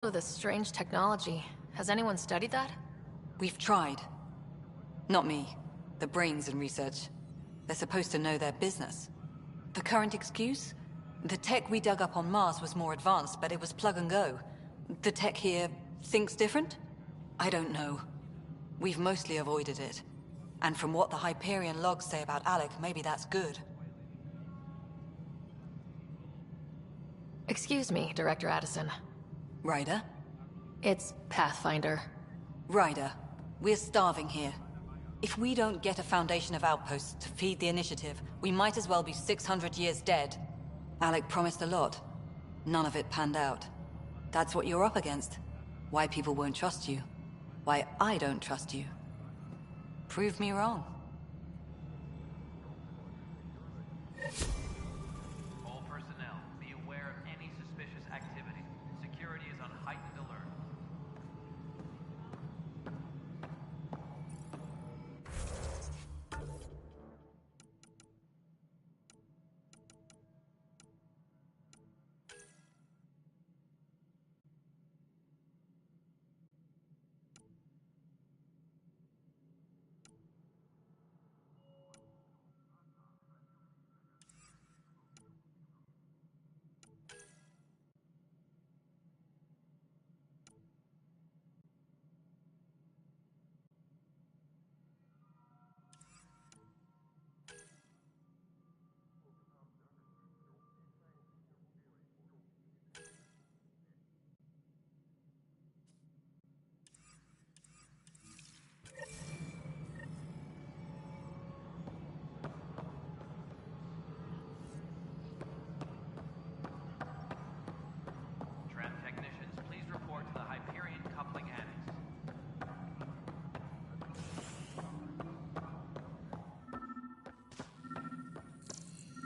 Oh, this strange technology. Has anyone studied that? We've tried. Not me. The brains in research. They're supposed to know their business. The current excuse? The tech we dug up on Mars was more advanced, but it was plug and go. The tech here thinks different? I don't know. We've mostly avoided it. And from what the Hyperion logs say about Alec, maybe that's good. Excuse me, Director Addison. Ryder? It's Pathfinder. Ryder, we're starving here. If we don't get a foundation of outposts to feed the initiative, we might as well be 600 years dead. Alec promised a lot. None of it panned out. That's what you're up against. Why people won't trust you. Why I don't trust you. Prove me wrong. All personnel, be aware of any suspicious activity. Security is on heightened alert. Tram technicians, please report to the Hyperion coupling annex.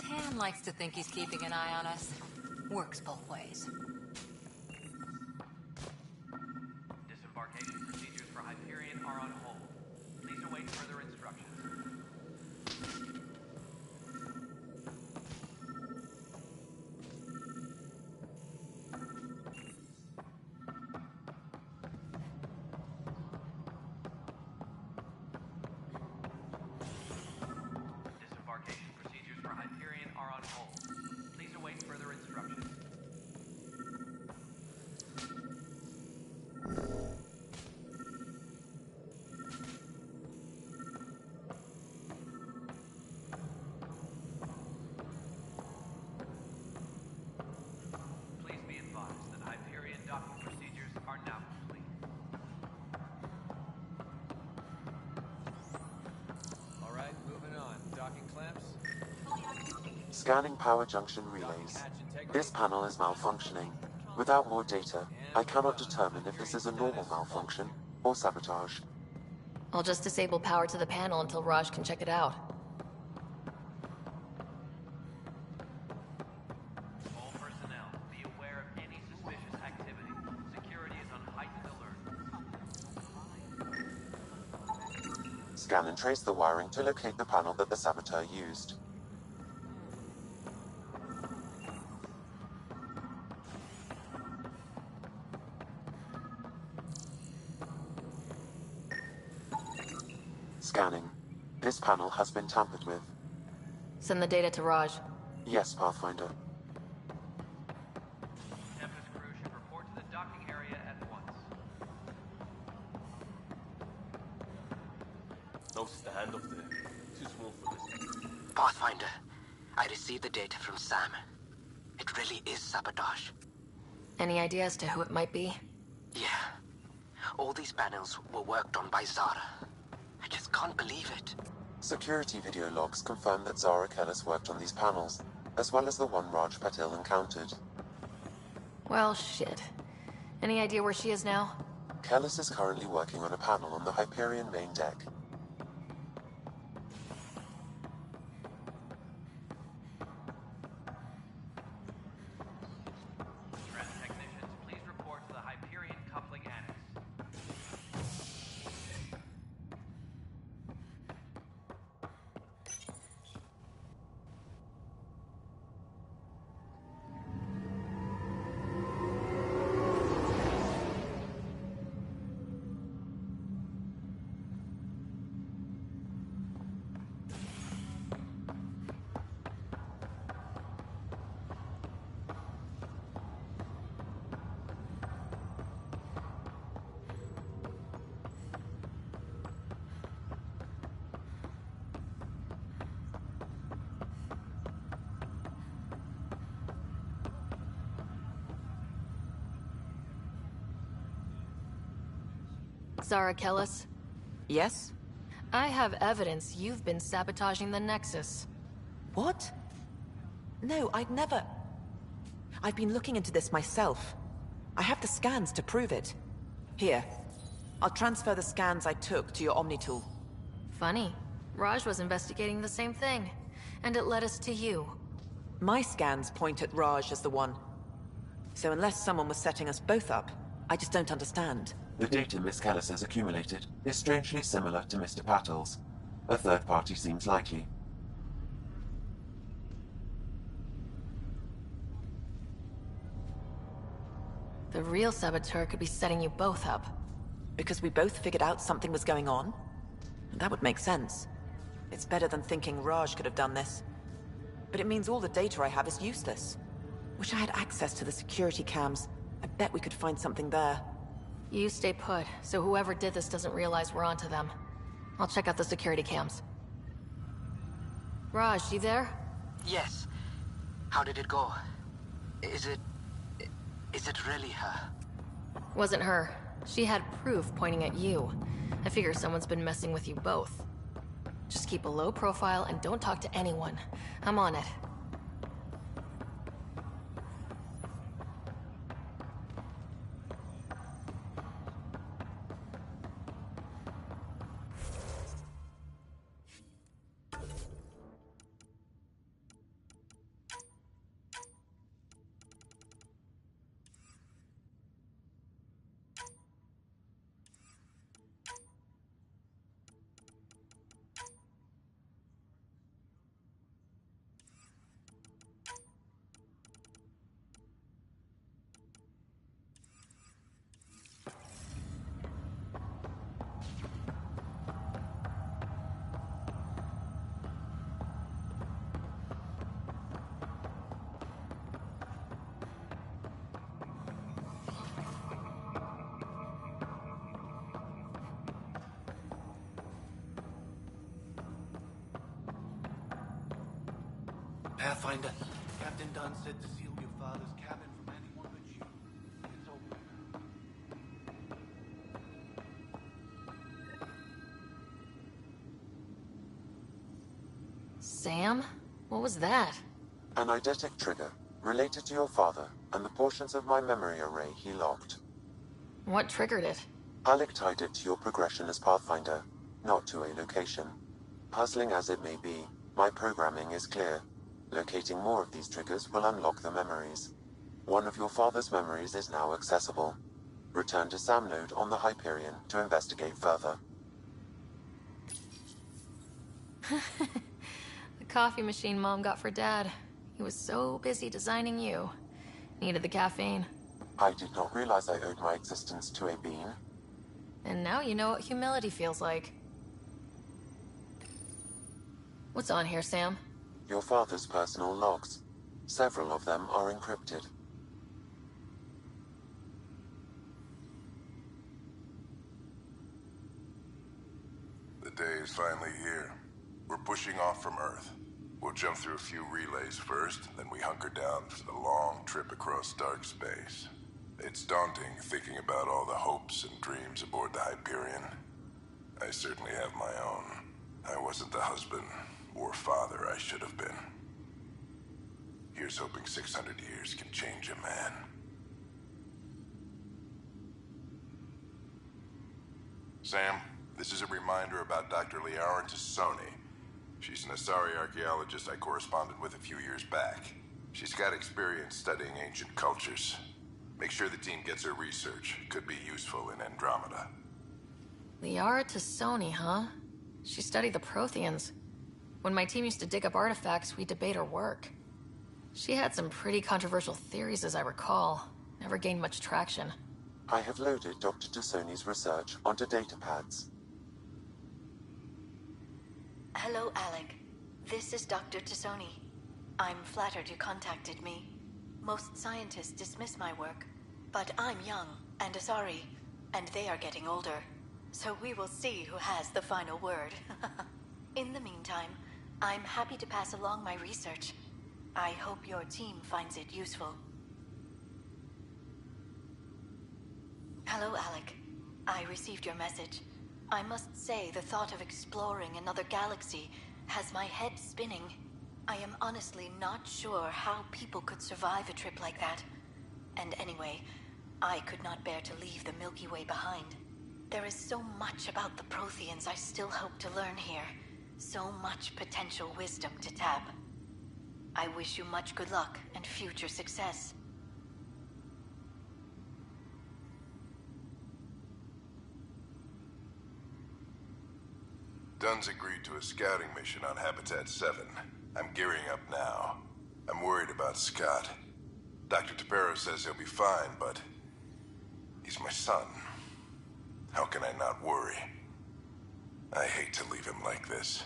Tan likes to think he's keeping an eye on us. Works both ways. Disembarkation procedures for Hyperion are on hold. Please await further instructions. Disembarkation procedures for Hyperion are on hold. Please await further instructions. Please be advised that Hyperion docking procedures are now complete. All right, moving on. Docking clamps. Scanning power junction relays. This panel is malfunctioning. Without more data, I cannot determine if this is a normal malfunction or sabotage. I'll just disable power to the panel until Raj can check it out. All personnel, be aware of any suspicious activity. Security is on heightened alert. Scan and trace the wiring to locate the panel that the saboteur used. Scanning. This panel has been tampered with. Send the data to Raj. Yes, Pathfinder. Tempest crew should report to the docking area at once. No standoff there. Too small for this. Pathfinder, I received the data from Sam. It really is sabotage. Any idea as to who it might be? Yeah. All these panels were worked on by Zara. I just can't believe it. Security video logs confirm that Zara Kellis worked on these panels, as well as the one Raj Patil encountered. Well, shit. Any idea where she is now? Kellis is currently working on a panel on the Hyperion main deck. Tram technicians, please report to the Hyperion coupling annex. Zara Kellis? Yes? I have evidence you've been sabotaging the Nexus. What? No, I'd never... I've been looking into this myself. I have the scans to prove it. Here. I'll transfer the scans I took to your Omni tool. Funny. Raj was investigating the same thing, and it led us to you. My scans point at Raj as the one. So unless someone was setting us both up, I just don't understand. The data Miss Kellis has accumulated is strangely similar to Mr. Patel's. A third party seems likely. The real saboteur could be setting you both up. Because we both figured out something was going on? That would make sense. It's better than thinking Raj could have done this. But it means all the data I have is useless. Wish I had access to the security cams. I bet we could find something there. You stay put, so whoever did this doesn't realize we're onto them. I'll check out the security cams. Raj, you there? Yes. How did it go? Is it really her? Wasn't her. She had proof pointing at you. I figure someone's been messing with you both. Just keep a low profile and don't talk to anyone. I'm on it. Pathfinder, Captain Dunn said to seal your father's cabin from anyone but you. It's open. Sam? What was that? An eidetic trigger, related to your father, and the portions of my memory array he locked. What triggered it? Alec tied it to your progression as Pathfinder, not to a location. Puzzling as it may be, my programming is clear. Locating more of these triggers will unlock the memories. One of your father's memories is now accessible. Return to Sam Node on the Hyperion to investigate further. The coffee machine Mom got for Dad. He was so busy designing you. Needed the caffeine. I did not realize I owed my existence to a bean. And now you know what humility feels like. What's on here, Sam? Your father's personal logs. Several of them are encrypted. The day is finally here. We're pushing off from Earth. We'll jump through a few relays first, then we hunker down for the long trip across dark space. It's daunting thinking about all the hopes and dreams aboard the Hyperion. I certainly have my own. I wasn't the husband or father I should have been. Here's hoping 600 years can change a man. Sam, this is a reminder about Dr. Liara Tassoni. She's an Asari archaeologist I corresponded with a few years back. She's got experience studying ancient cultures. Make sure the team gets her research. Could be useful in Andromeda. Liara Tassoni, huh? She studied the Protheans. When my team used to dig up artifacts, we'd debate her work. She had some pretty controversial theories, as I recall. Never gained much traction. I have loaded Dr. Tassoni's research onto datapads. Hello, Alec. This is Dr. Tassoni. I'm flattered you contacted me. Most scientists dismiss my work, but I'm young and Asari, and they are getting older. So we will see who has the final word. In the meantime, I'm happy to pass along my research. I hope your team finds it useful. Hello, Alec. I received your message. I must say, the thought of exploring another galaxy has my head spinning. I am honestly not sure how people could survive a trip like that. And anyway, I could not bear to leave the Milky Way behind. There is so much about the Protheans I still hope to learn here. So much potential wisdom to tap. I wish you much good luck and future success. Dunn's agreed to a scouting mission on Habitat 7. I'm gearing up now. I'm worried about Scott. Dr. Tapero says he'll be fine, but he's my son. How can I not worry? I hate to leave him like this.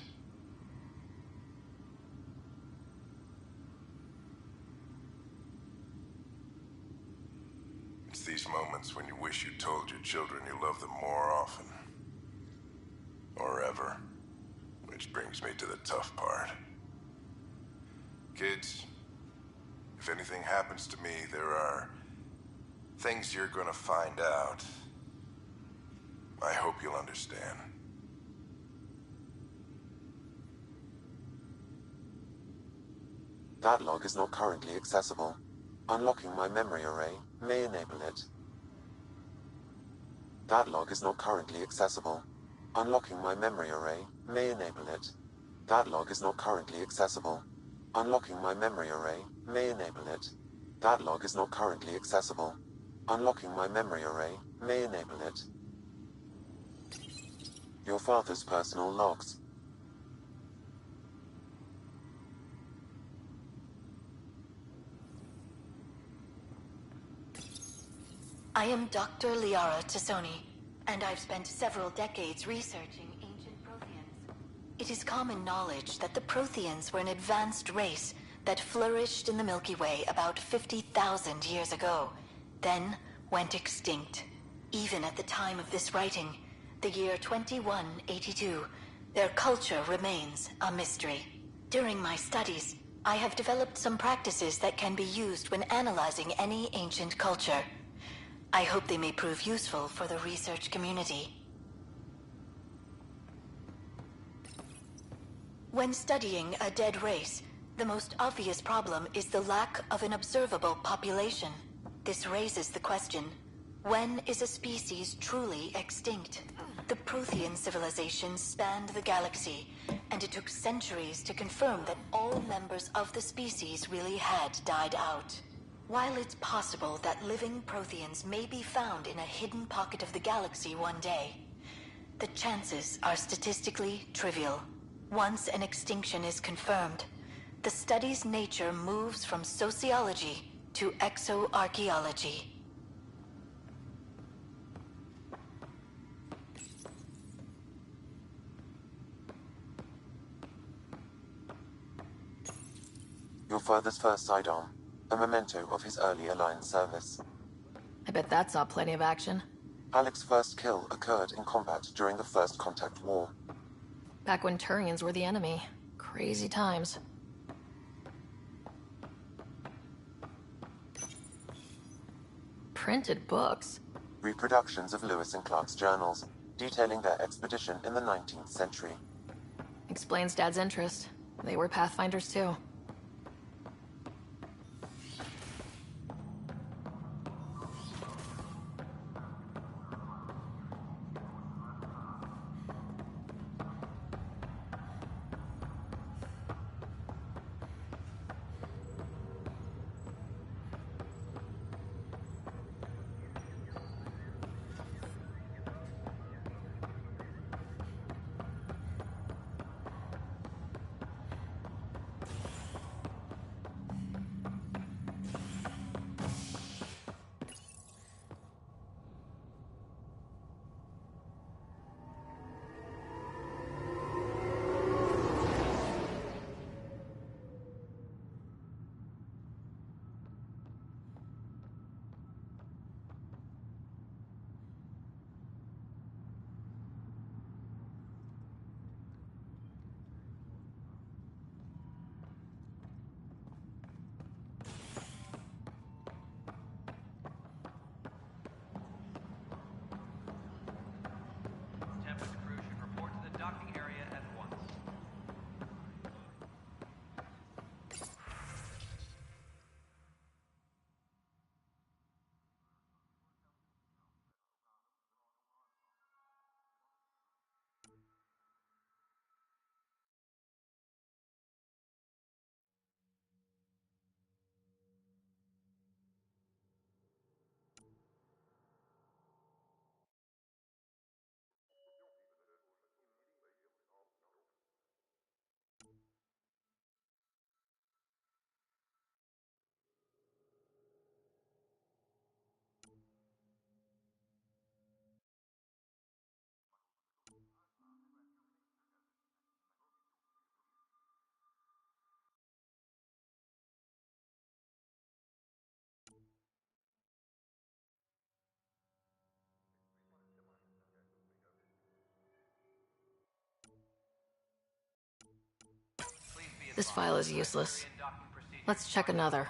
It's these moments when you wish you told your children you love them more often. Or ever. Which brings me to the tough part. Kids, if anything happens to me, there are things you're gonna find out. I hope you'll understand. That log is not currently accessible. Unlocking my memory array may enable it. That log is not currently accessible. Unlocking my memory array may enable it. That log is not currently accessible. Unlocking my memory array may enable it. That log is not currently accessible. Unlocking my memory array may enable it. Your father's personal logs. I am Dr. Liara Tassoni, and I've spent several decades researching ancient Protheans. It is common knowledge that the Protheans were an advanced race that flourished in the Milky Way about 50,000 years ago, then went extinct. Even at the time of this writing, the year 2182, their culture remains a mystery. During my studies, I have developed some practices that can be used when analyzing any ancient culture. I hope they may prove useful for the research community. When studying a dead race, the most obvious problem is the lack of an observable population. This raises the question, when is a species truly extinct? The Prothean civilizations spanned the galaxy, and it took centuries to confirm that all members of the species really had died out. While it's possible that living Protheans may be found in a hidden pocket of the galaxy one day, the chances are statistically trivial. Once an extinction is confirmed, the study's nature moves from sociology to exoarchaeology. Your father's first sidearm, a memento of his early Alliance service. I bet that saw plenty of action. Alec's first kill occurred in combat during the First Contact War. Back when Turians were the enemy. Crazy times. Printed books. Reproductions of Lewis and Clark's journals, detailing their expedition in the 19th century. Explains Dad's interest. They were Pathfinders too. This file is useless. Let's check another.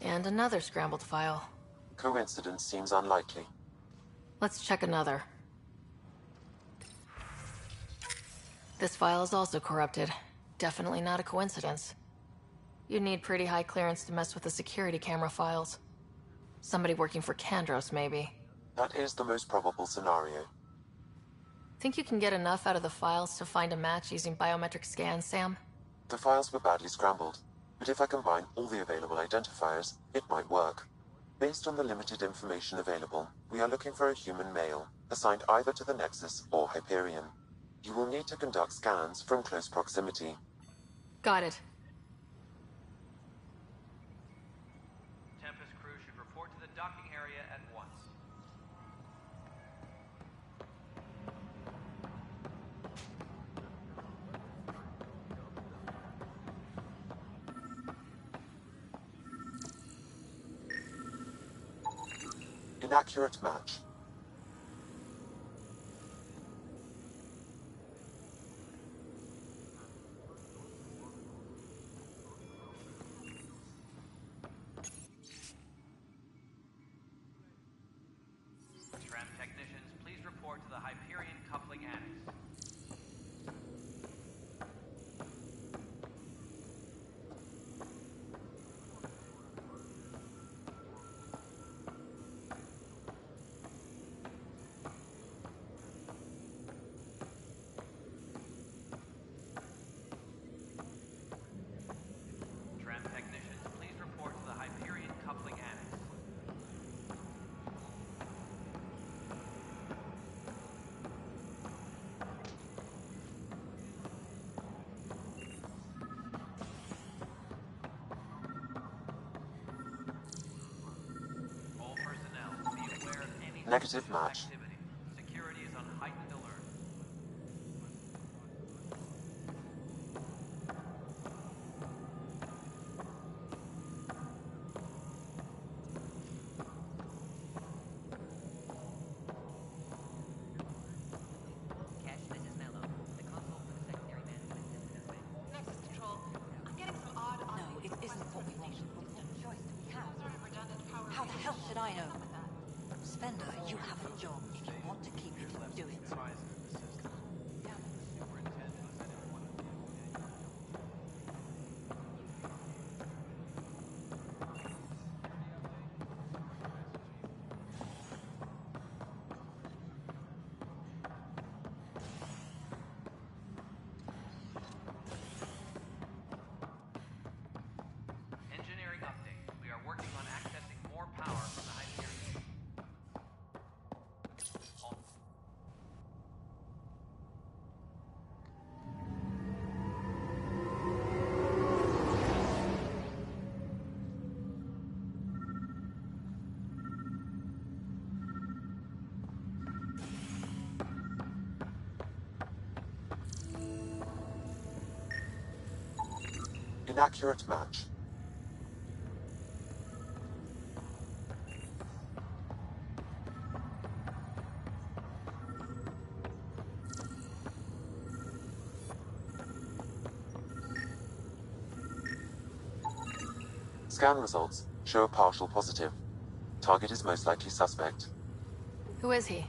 And another scrambled file. Coincidence seems unlikely. Let's check another. This file is also corrupted. Definitely not a coincidence. You'd need pretty high clearance to mess with the security camera files. Somebody working for Kandros, maybe. That is the most probable scenario. Think you can get enough out of the files to find a match using biometric scans, Sam? The files were badly scrambled, but if I combine all the available identifiers, it might work. Based on the limited information available, we are looking for a human male, assigned either to the Nexus or Hyperion. You will need to conduct scans from close proximity. Got it. Tempest crew should report to the docking area at once. Inaccurate match. Tram technicians, please report to the Hyperion coupling annex. Tram technicians, please report to the Hyperion coupling annex. All personnel, be aware of any Negative suspicious match. activity. Security is on heightened alert. Cash, this is Mello. The console for the secondary management system this way. Nexus Control, I'm getting some odd No, it isn't what we want. What choice do we have? How the hell should I know? Spender, you have a job. If you want to keep it, do it. Engineering update. We are working on accessing more power from the Hyperion. Inaccurate match. Scan results show a partial positive. Target is most likely suspect. Who is he?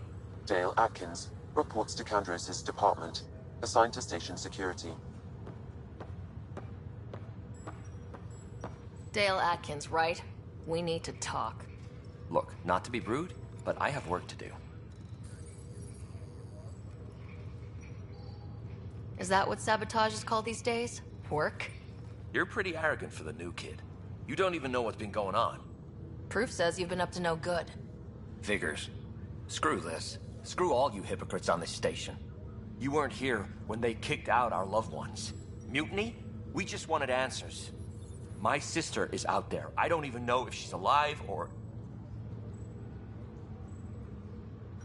Dale Atkins reports to Kandros' department, assigned to station security. Dale Atkins, right? We need to talk. Look, not to be rude, but I have work to do. Is that what sabotage is called these days? Work? You're pretty arrogant for the new kid. You don't even know what's been going on. Proof says you've been up to no good. Figures. Screw this. Screw all you hypocrites on this station. You weren't here when they kicked out our loved ones. Mutiny? We just wanted answers. My sister is out there. I don't even know if she's alive or...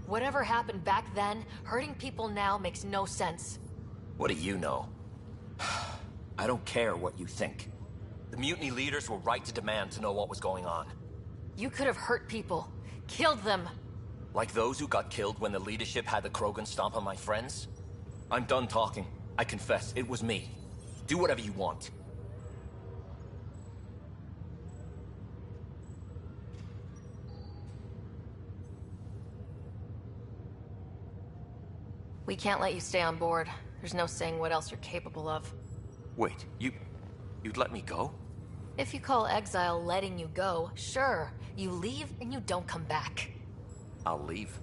Whatever happened back then, hurting people now makes no sense. What do you know? I don't care what you think. The mutiny leaders were right to demand to know what was going on. You could have hurt people. Killed them. Like those who got killed when the leadership had the Krogan stomp on my friends? I'm done talking. I confess, it was me. Do whatever you want. We can't let you stay on board. There's no saying what else you're capable of. Wait, you'd let me go? If you call exile letting you go, sure. You leave and you don't come back. I'll leave.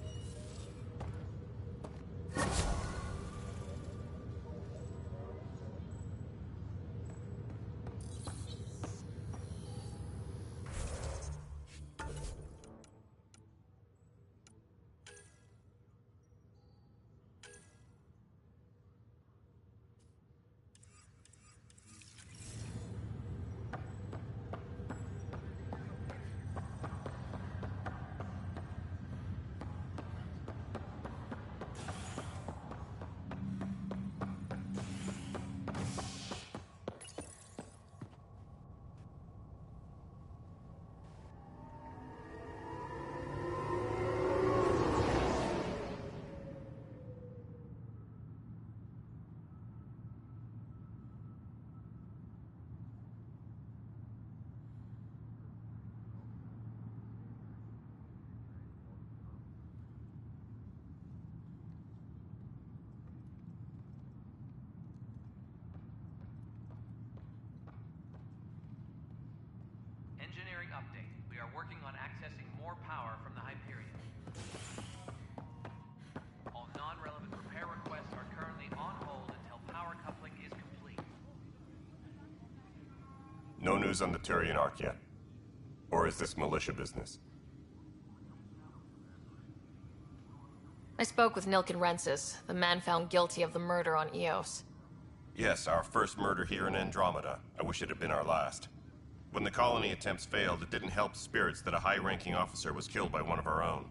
Engineering update. We are working on accessing more power from the Hyperion. All non-relevant repair requests are currently on hold until power coupling is complete. No news on the Turian Ark yet? Or is this militia business? I spoke with Nilken Rensis, the man found guilty of the murder on Eos. Yes, our first murder here in Andromeda. I wish it had been our last. When the colony attempts failed, it didn't help spirits that a high-ranking officer was killed by one of our own.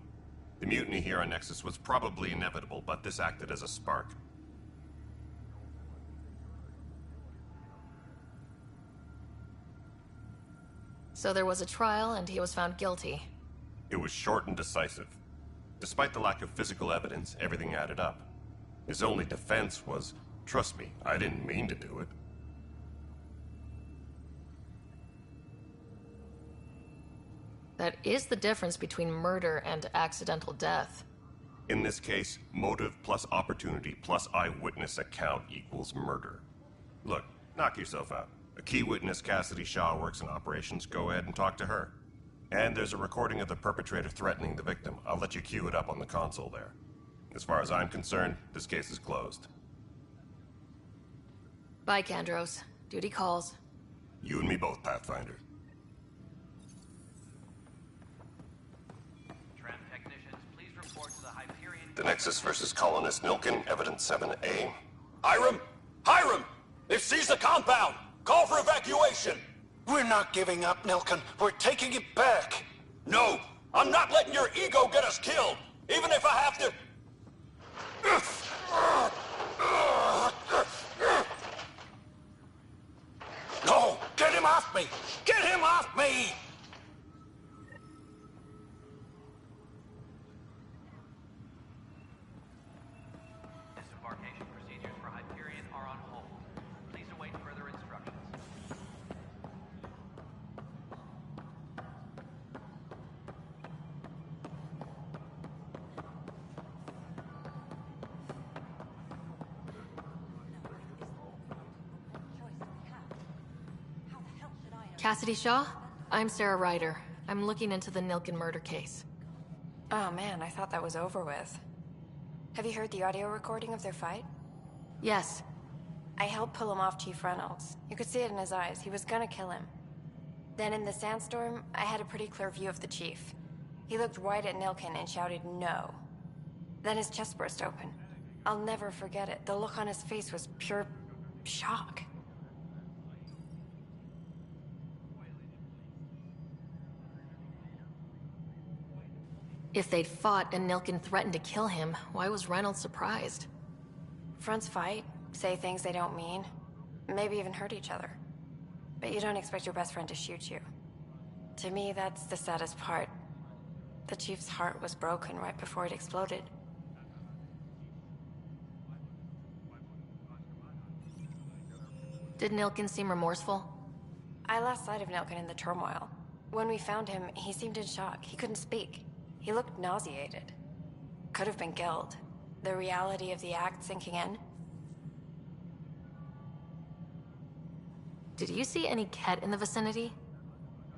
The mutiny here on Nexus was probably inevitable, but this acted as a spark. So there was a trial and he was found guilty. It was short and decisive. Despite the lack of physical evidence, everything added up. His only defense was, trust me, I didn't mean to do it. That is the difference between murder and accidental death. In this case, motive plus opportunity plus eyewitness account equals murder. Look, knock yourself out. A key witness, Cassidy Shaw, works in operations. Go ahead and talk to her. And there's a recording of the perpetrator threatening the victim. I'll let you cue it up on the console there. As far as I'm concerned, this case is closed. Bye, Kandros. Duty calls. You and me both, Pathfinder. The Nexus versus Colonist Nilken, Evidence 7A. Hiram! Hiram! They've seized the compound! Call for evacuation! We're not giving up, Nilken. We're taking it back. No! I'm not letting your ego get us killed! Even if I have to... No! Get him off me! Get him off me! Disembarkation procedures for Hyperion are on hold. Please await further instructions. Cassidy Shaw? I'm Sarah Ryder. I'm looking into the Nilken murder case. Oh man, I thought that was over with. Have you heard the audio recording of their fight? Yes. I helped pull him off Chief Reynolds. You could see it in his eyes. He was gonna kill him. Then in the sandstorm, I had a pretty clear view of the Chief. He looked right at Nilken and shouted no. Then his chest burst open. I'll never forget it. The look on his face was pure shock. If they'd fought and Nilken threatened to kill him, why was Reynolds surprised? Fronts fight, say things they don't mean, maybe even hurt each other. But you don't expect your best friend to shoot you. To me, that's the saddest part. The Chief's heart was broken right before it exploded. Did Nilkin seem remorseful? I lost sight of Nilkin in the turmoil. When we found him, he seemed in shock. He couldn't speak. He looked nauseated. Could have been guilt. The reality of the act sinking in. Did you see any Ket in the vicinity?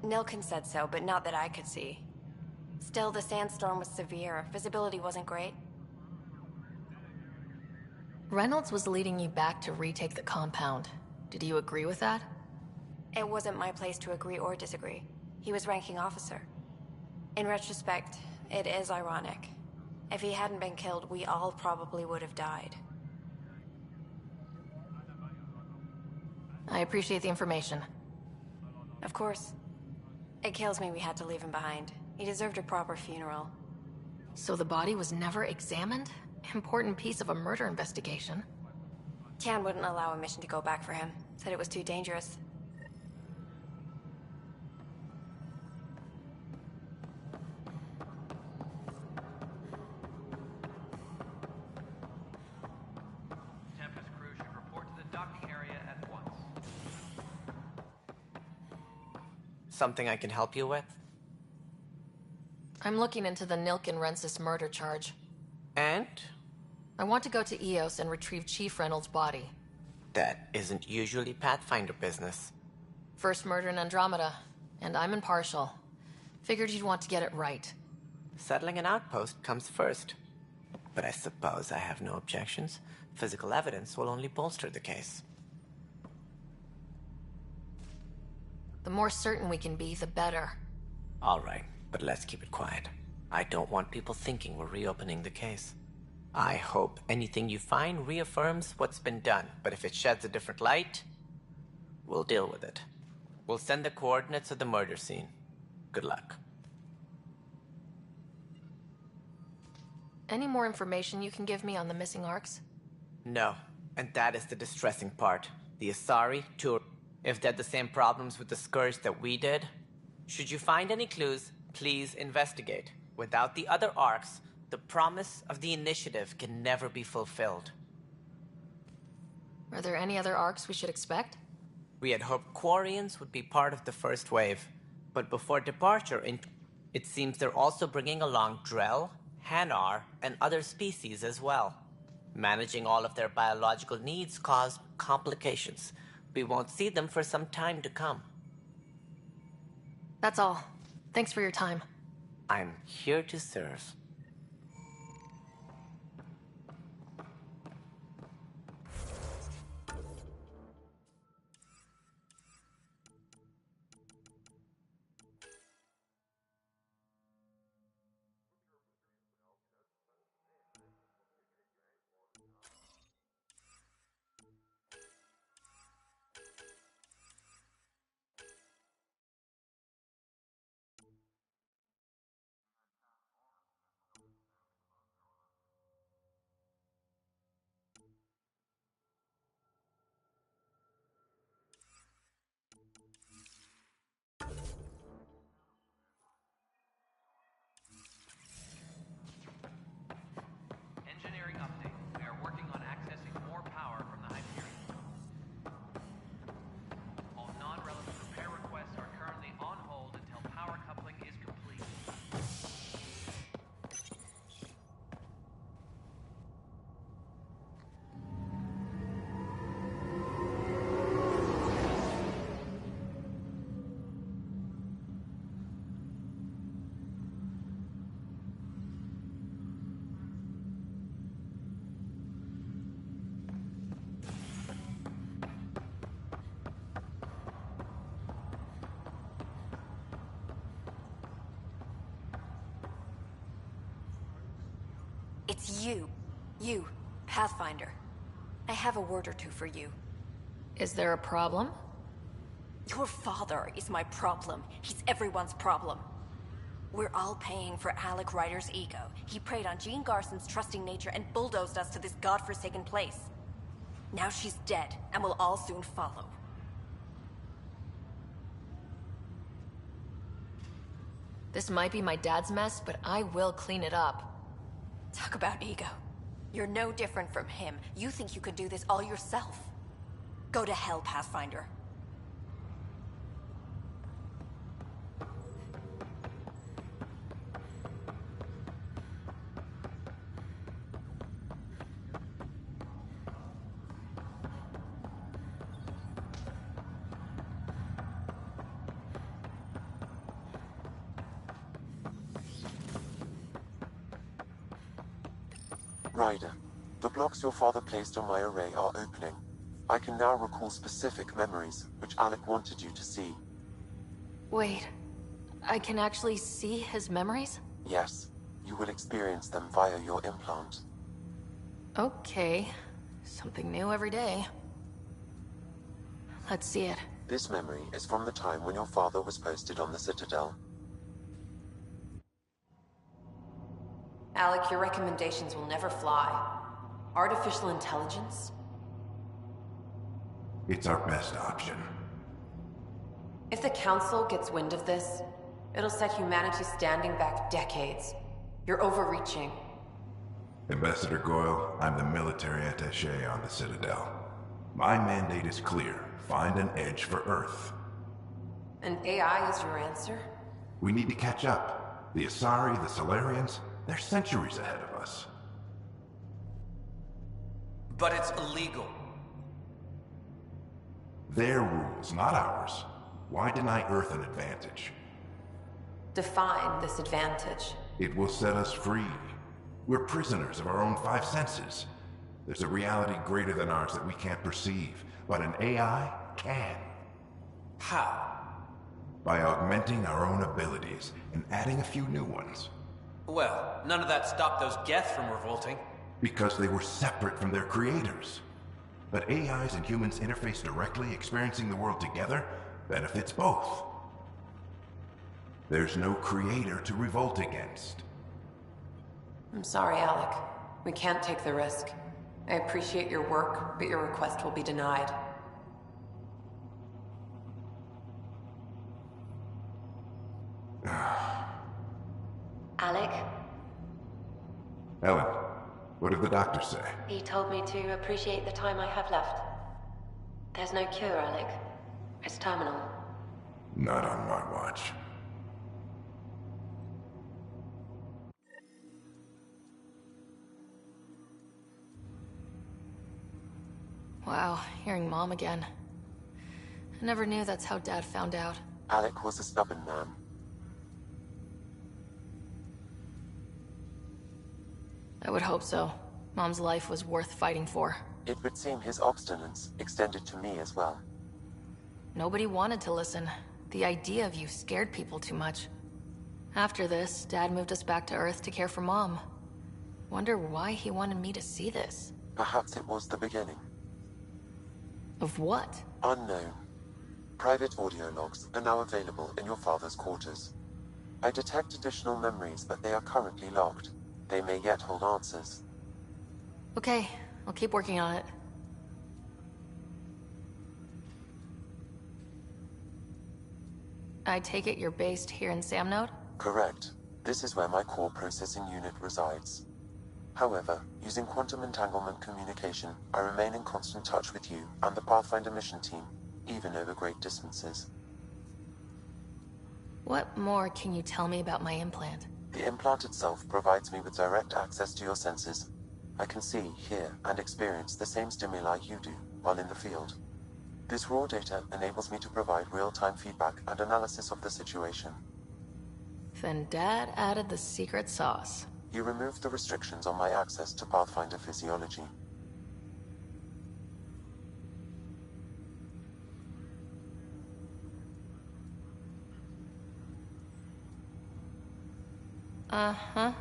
Nilkin said so, but not that I could see. Still, the sandstorm was severe. Visibility wasn't great. Reynolds was leading you back to retake the compound. Did you agree with that? It wasn't my place to agree or disagree. He was ranking officer. In retrospect, it is ironic. If he hadn't been killed, we all probably would have died. I appreciate the information. Of course. It kills me we had to leave him behind. He deserved a proper funeral. So the body was never examined? Important piece of a murder investigation. Tian wouldn't allow a mission to go back for him. Said it was too dangerous. Tempest crew should report to the docking area at once. Something I can help you with? I'm looking into the Nilkin-Rensis murder charge. And? I want to go to EOS and retrieve Chief Reynolds' body. That isn't usually Pathfinder business. First murder in Andromeda, and I'm impartial. Figured you'd want to get it right. Settling an outpost comes first. But I suppose I have no objections. Physical evidence will only bolster the case. The more certain we can be, the better. All right, but let's keep it quiet. I don't want people thinking we're reopening the case. I hope anything you find reaffirms what's been done, but if it sheds a different light, we'll deal with it. We'll send the coordinates of the murder scene. Good luck. Any more information you can give me on the missing arcs? No, and that is the distressing part. The Asari, too. If they had the same problems with the Scourge that we did, should you find any clues, please investigate. Without the other arcs, the promise of the initiative can never be fulfilled. Are there any other arcs we should expect? We had hoped Quarians would be part of the first wave, but before departure, it seems they're also bringing along Drell, Hanar, and other species as well. Managing all of their biological needs caused complications. We won't see them for some time to come. That's all. Thanks for your time. I'm here to serve. Engineering update. We are working on accessing more power from the Hyperion. All non-relevant repair requests are currently on hold until power coupling is complete. It's you. You, Pathfinder. I have a word or two for you. Is there a problem? Your father is my problem. He's everyone's problem. We're all paying for Alec Ryder's ego. He preyed on Jean Garson's trusting nature and bulldozed us to this godforsaken place. Now she's dead, and we'll all soon follow. This might be my dad's mess, but I will clean it up. Talk about ego. You're no different from him. You think you could do this all yourself. Go to hell, Pathfinder. Ryder, the blocks your father placed on my array are opening. I can now recall specific memories, which Alec wanted you to see. Wait, I can actually see his memories? Yes, you will experience them via your implant. Okay, something new every day. Let's see it. This memory is from the time when your father was posted on the Citadel. Alec, your recommendations will never fly. Artificial intelligence? It's our best option. If the Council gets wind of this, it'll set humanity standing back decades. You're overreaching. Ambassador Goyle, I'm the military attaché on the Citadel. My mandate is clear. Find an edge for Earth. And AI is your answer? We need to catch up. The Asari, the Solarians, they're centuries ahead of us. But it's illegal. Their rules, not ours. Why deny Earth an advantage? Define this advantage. It will set us free. We're prisoners of our own five senses. There's a reality greater than ours that we can't perceive, but an AI can. How? By augmenting our own abilities and adding a few new ones. Well, none of that stopped those Geth from revolting. Because they were separate from their creators. But AIs and humans interface directly, experiencing the world together, benefits both. There's no creator to revolt against. I'm sorry, Alec. We can't take the risk. I appreciate your work, but your request will be denied. Alec? Ellen, what did the doctor say? He told me to appreciate the time I have left. There's no cure, Alec. It's terminal. Not on my watch. Wow, hearing Mom again. I never knew that's how Dad found out. Alec was a stubborn man. I would hope so. Mom's life was worth fighting for. It would seem his obstinance extended to me as well. Nobody wanted to listen. The idea of you scared people too much. After this, Dad moved us back to Earth to care for Mom. Wonder why he wanted me to see this. Perhaps it was the beginning. Of what? Unknown. Private audio logs are now available in your father's quarters. I detect additional memories, but they are currently locked. They may yet hold answers. Okay, I'll keep working on it. I take it you're based here in Samnode? Correct. This is where my core processing unit resides. However, using quantum entanglement communication, I remain in constant touch with you and the Pathfinder mission team, even over great distances. What more can you tell me about my implant? The implant itself provides me with direct access to your senses. I can see, hear, and experience the same stimuli you do while in the field. This raw data enables me to provide real-time feedback and analysis of the situation. Then Dad added the secret sauce. You removed the restrictions on my access to Pathfinder physiology. Uh-huh.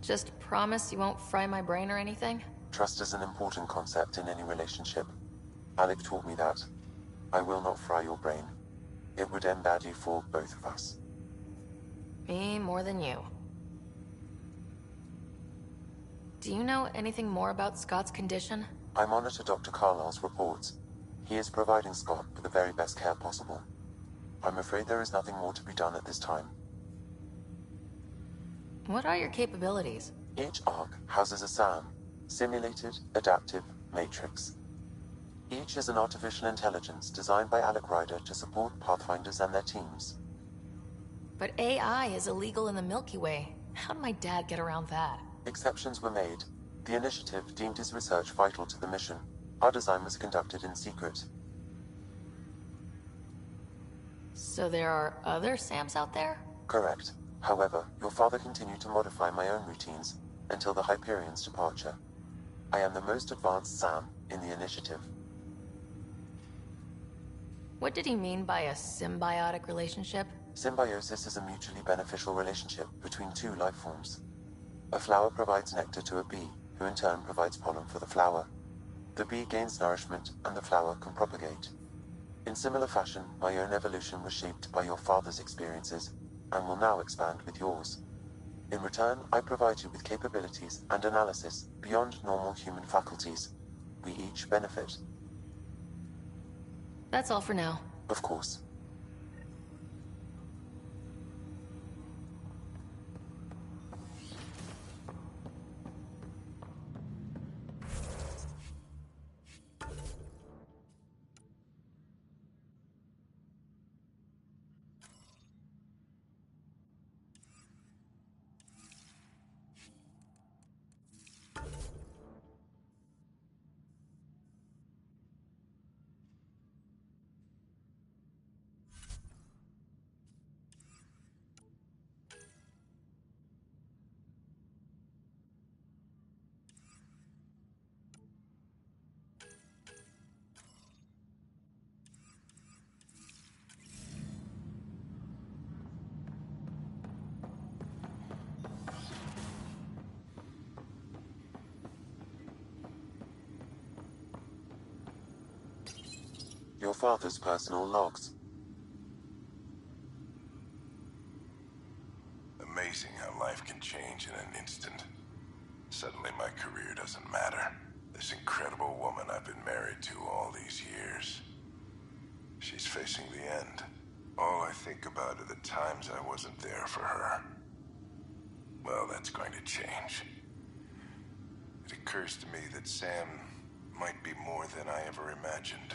Just promise you won't fry my brain or anything? Trust is an important concept in any relationship. Alec taught me that. I will not fry your brain. It would end badly for both of us. Me more than you. Do you know anything more about Scott's condition? I monitor Dr. Carlisle's reports. He is providing Scott with the very best care possible. I'm afraid there is nothing more to be done at this time. What are your capabilities? Each arc houses a SAM, Simulated Adaptive Matrix. Each is an artificial intelligence designed by Alec Ryder to support Pathfinders and their teams. But AI is illegal in the Milky Way. How did my dad get around that? Exceptions were made. The initiative deemed his research vital to the mission. Our design was conducted in secret. So there are other SAMs out there? Correct. However, your father continued to modify my own routines until the Hyperion's departure. I am the most advanced SAM in the initiative. What did he mean by a symbiotic relationship? Symbiosis is a mutually beneficial relationship between two life forms. A flower provides nectar to a bee, who in turn provides pollen for the flower. The bee gains nourishment, and the flower can propagate. In similar fashion, my own evolution was shaped by your father's experiences, and will now expand with yours. In return, I provide you with capabilities and analysis beyond normal human faculties. We each benefit. That's all for now. Of course. Your father's personal logs. Amazing how life can change in an instant. Suddenly my career doesn't matter. This incredible woman I've been married to all these years. She's facing the end. All I think about are the times I wasn't there for her. Well, that's going to change. It occurs to me that Sam might be more than I ever imagined.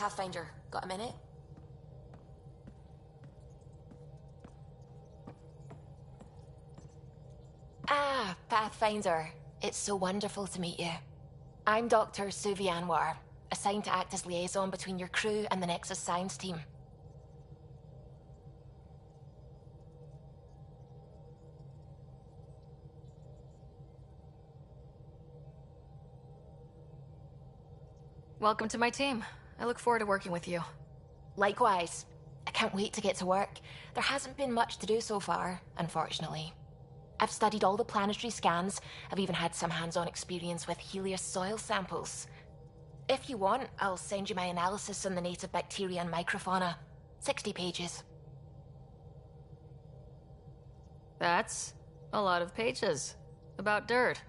Pathfinder, got a minute? Ah, Pathfinder. It's so wonderful to meet you. I'm Dr. Suvi Anwar, assigned to act as liaison between your crew and the Nexus Science team. Welcome to my team. I look forward to working with you. Likewise. I can't wait to get to work. There hasn't been much to do so far, unfortunately. I've studied all the planetary scans. I've even had some hands-on experience with Helios soil samples. If you want, I'll send you my analysis on the native bacteria and microfauna. 60 pages. That's a lot of pages. About dirt.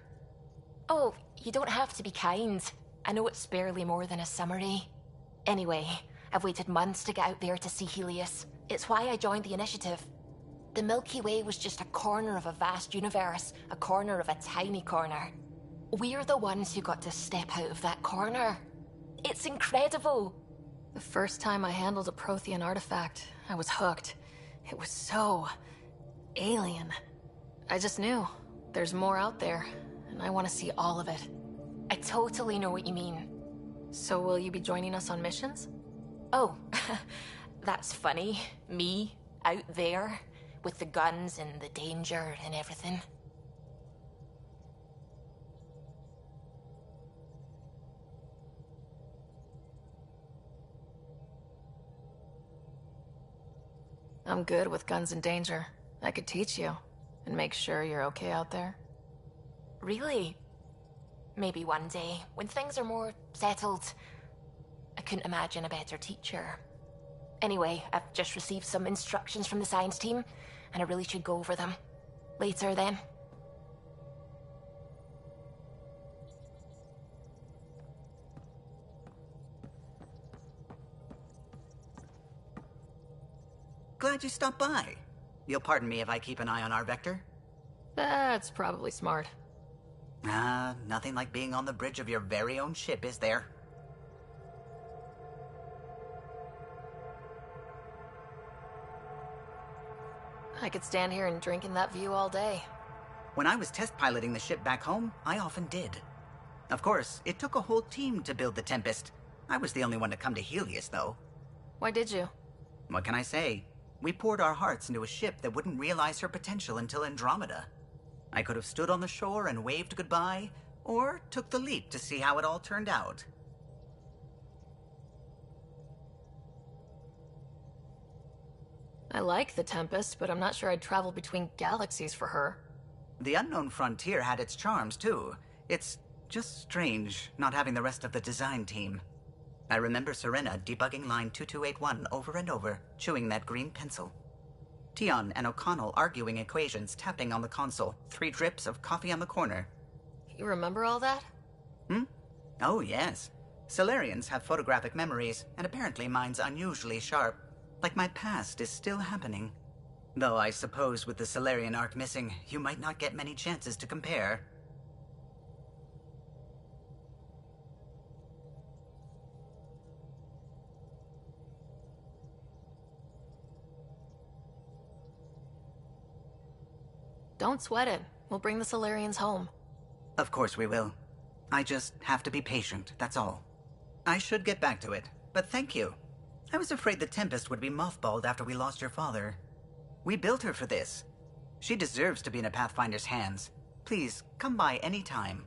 Oh, you don't have to be kind. I know it's barely more than a summary. Anyway, I've waited months to get out there to see Helios. It's why I joined the initiative. The Milky Way was just a corner of a vast universe, a corner of a tiny corner. We're the ones who got to step out of that corner. It's incredible. The first time I handled a Prothean artifact, I was hooked. It was so alien. I just knew there's more out there, and I want to see all of it. I totally know what you mean. So will you be joining us on missions? Oh, that's funny. Me, out there, with the guns and the danger and everything. I'm good with guns and danger. I could teach you, and make sure you're okay out there. Really? Maybe one day, when things are more settled. I couldn't imagine a better teacher. Anyway, I've just received some instructions from the science team, and I really should go over them. Later, then. Glad you stopped by. You'll pardon me if I keep an eye on our vector? That's probably smart. Nothing like being on the bridge of your very own ship, is there? I could stand here and drink in that view all day. When I was test piloting the ship back home, I often did. Of course, it took a whole team to build the Tempest. I was the only one to come to Helios, though. Why did you? What can I say? We poured our hearts into a ship that wouldn't realize her potential until Andromeda. I could have stood on the shore and waved goodbye, or took the leap to see how it all turned out. I like the Tempest, but I'm not sure I'd travel between galaxies for her. The unknown frontier had its charms, too. It's just strange not having the rest of the design team. I remember Serena debugging line 2281 over and over, chewing that green pencil. Tion and O'Connell arguing equations, tapping on the console, 3 drips of coffee on the corner. You remember all that? Oh, yes. Solarians have photographic memories, and apparently mine's unusually sharp. Like my past is still happening. Though I suppose with the Solarian arc missing, you might not get many chances to compare. Don't sweat it. We'll bring the Solarians home. Of course we will. I just have to be patient, that's all. I should get back to it, but thank you. I was afraid the Tempest would be mothballed after we lost your father. We built her for this. She deserves to be in a Pathfinder's hands. Please, come by any time.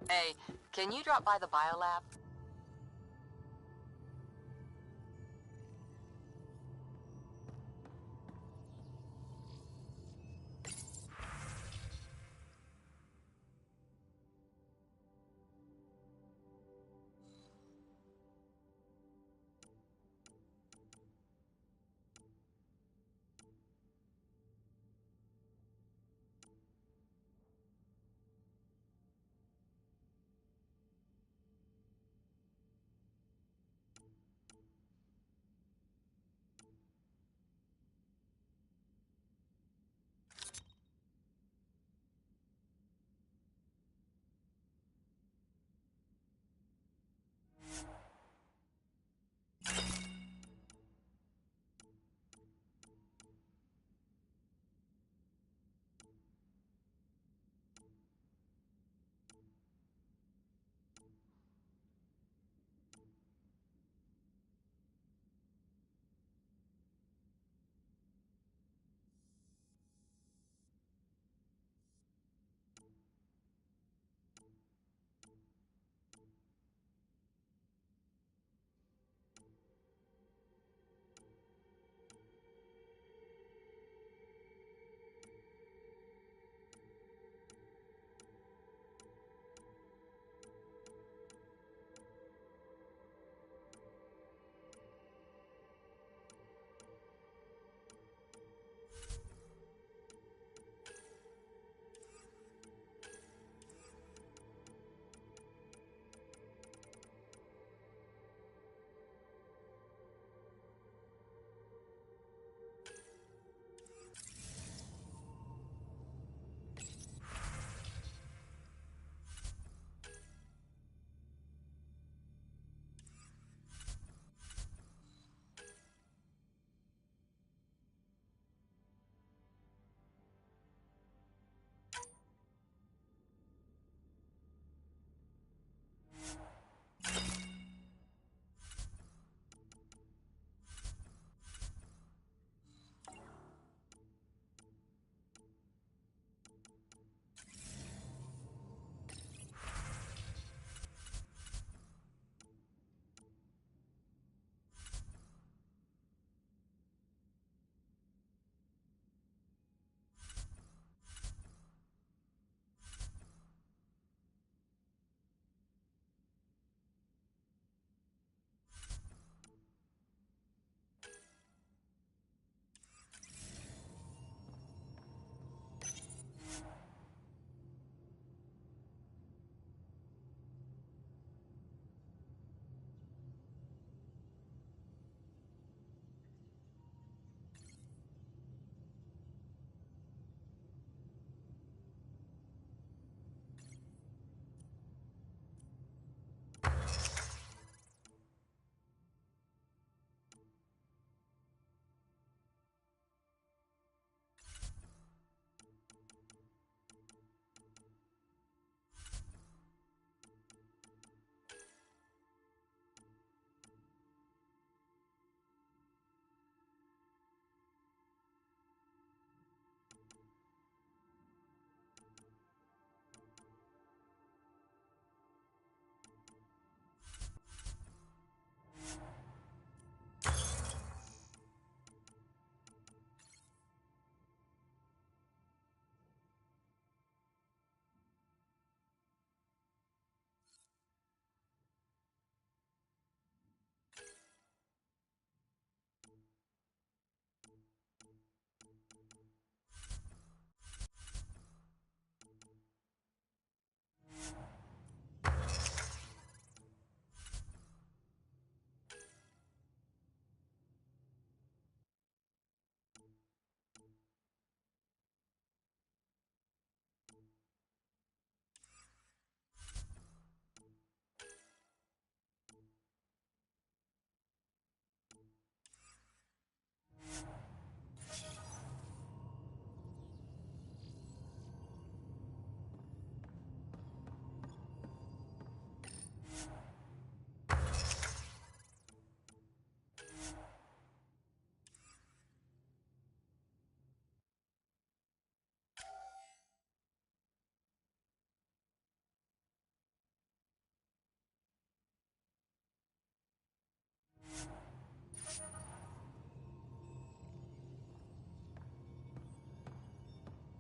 Hey, can you drop by the biolab?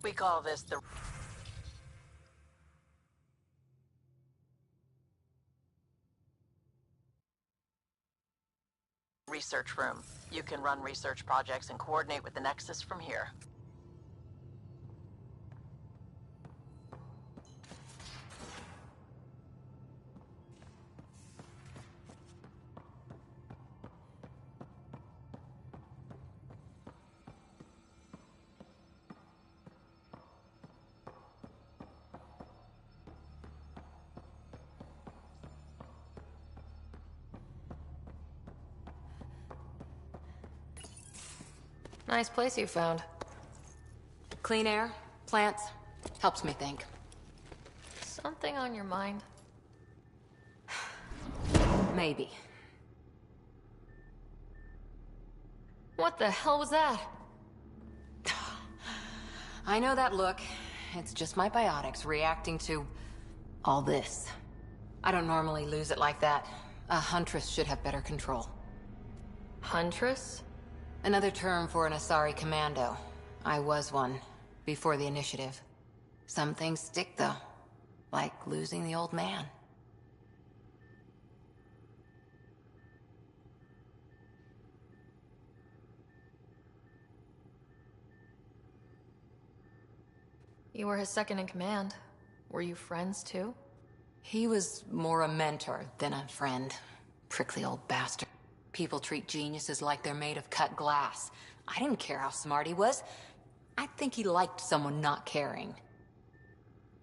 We call this the research room. You can run research projects and coordinate with the Nexus from here. Nice place you found. Clean air, plants, helps me think. Something on your mind? Maybe. What the hell was that? I know that look. It's just my biotics reacting to all this. I don't normally lose it like that. A huntress should have better control. Huntress? Another term for an Asari commando. I was one, before the initiative. Some things stick, though. Like losing the old man. You were his second in command. Were you friends, too? He was more a mentor than a friend. Prickly old bastard. People treat geniuses like they're made of cut glass. I didn't care how smart he was. I think he liked someone not caring.